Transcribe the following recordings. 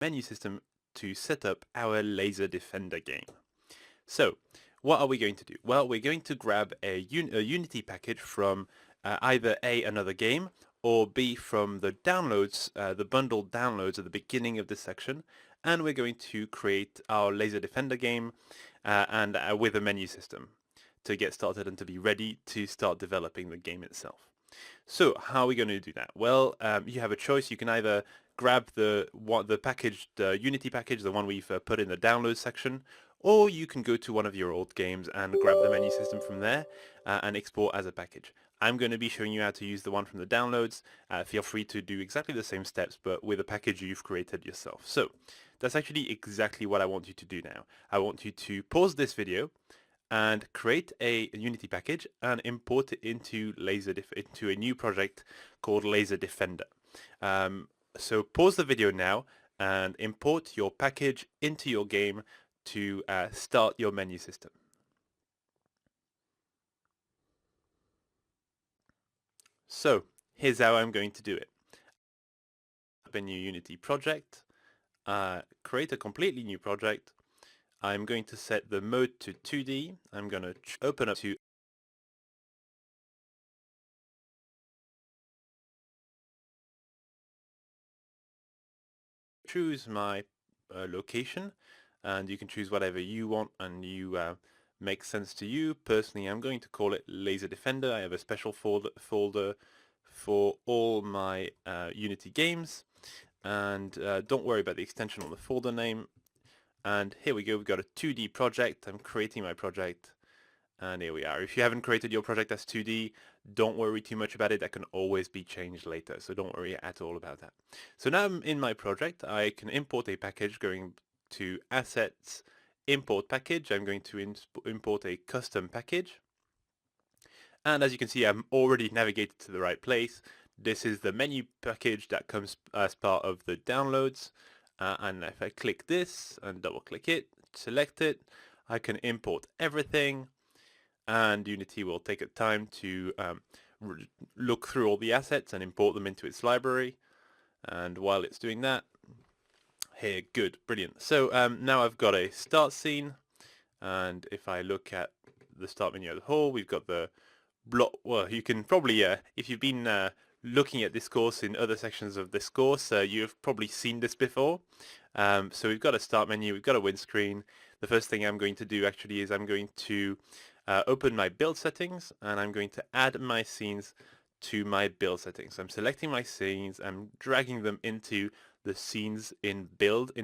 menu system to set up our Laser Defender game. So what are we going to do? Well, we're going to grab a Unity package from either A, another game, or B, from the downloads, the bundled downloads at the beginning of this section, and we're going to create our Laser Defender game and with a menu system to get started and to be ready to start developing the game itself. So how are we going to do that? Well, you have a choice. You can either grab the package, the Unity package, the one we've put in the download section, or you can go to one of your old games and grab the menu system from there and export as a package. I'm going to be showing you how to use the one from the downloads. Feel free to do exactly the same steps, but with a package you've created yourself. So that's actually exactly what I want you to do now. I want you to pause this video and create a Unity package and import it into into a new project called Laser Defender. So pause the video now and import your package into your game to start your menu system. So here's how I'm going to do it. Open a new Unity project, create a completely new project. I'm going to set the mode to 2D. I'm going to open up to choose my location, and you can choose whatever you want and you makes sense to you. Personally, I'm going to call it Laser Defender. I have a special folder for all my Unity games, and don't worry about the extension on the folder name. And here we go, we've got a 2D project. I'm creating my project, and here we are. If you haven't created your project as 2D, don't worry too much about it. That can always be changed later, so don't worry at all about that. So now I'm in my project. I can import a package, going to Assets, Import Package. I'm going to import a custom package. And as you can see, I'm already navigated to the right place. This is the menu package that comes as part of the downloads. And if I click this and double click it, select it, I can import everything, and Unity will take a time to look through all the assets and import them into its library. And while it's doing that, here, good, brilliant. So now I've got a start scene, and if I look at the start menu as a whole, we've got the block. Well, you can probably, if you've been looking at this course in other sections of this course, you've probably seen this before. So we've got a start menu, we've got a windscreen. The first thing I'm going to do actually is I'm going to open my build settings, and I'm going to add my scenes to my build settings. So I'm selecting my scenes, I'm dragging them into the scenes in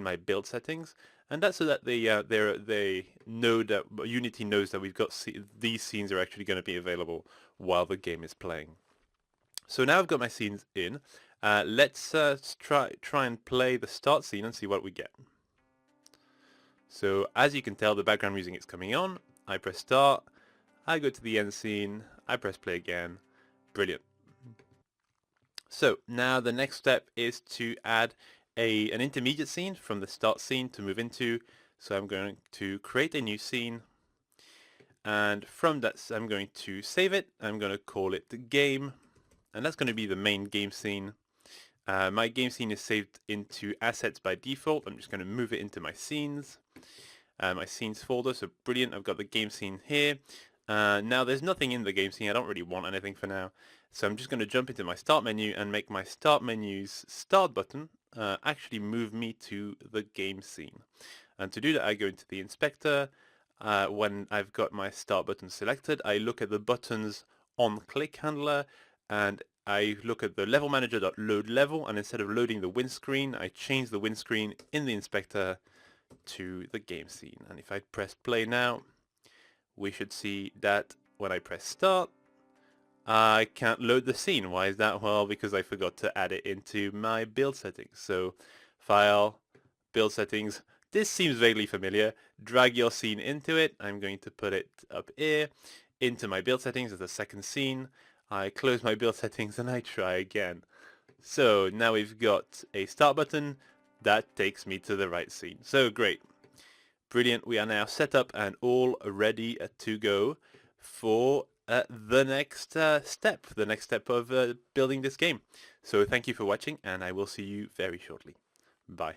my build settings, and that's so that they know that Unity knows that we've got these scenes are actually going to be available while the game is playing. So now I've got my scenes in. Let's try and play the start scene and see what we get. So as you can tell, the background music is coming on. I press start, I go to the end scene, I press play again. Brilliant. So now the next step is to add an intermediate scene from the start scene to move into. So I'm going to create a new scene, and from that I'm going to save it. I'm going to call it the game, and that's going to be the main game scene. My game scene is saved into assets by default. I'm just going to move it into my scenes folder. So brilliant, I've got the game scene here. Now there's nothing in the game scene. I don't really want anything for now, so I'm just going to jump into my start menu and make my start menu's start button actually move me to the game scene. And to do that, I go into the inspector. When I've got my start button selected, I look at the buttons on click handler, and I look at the level manager.load level, and instead of loading the windscreen, I change the windscreen in the inspector to the game scene. And if I press play now, we should see that when I press start, I can't load the scene. Why is that? Well, because I forgot to add it into my build settings. So file, build settings. This seems vaguely familiar. Drag your scene into it. I'm going to put it up here into my build settings as a second scene. I close my build settings and I try again. So now we've got a start button that takes me to the right scene. So great. Brilliant. We are now set up and all ready to go for the next step of building this game. So thank you for watching, and I will see you very shortly. Bye.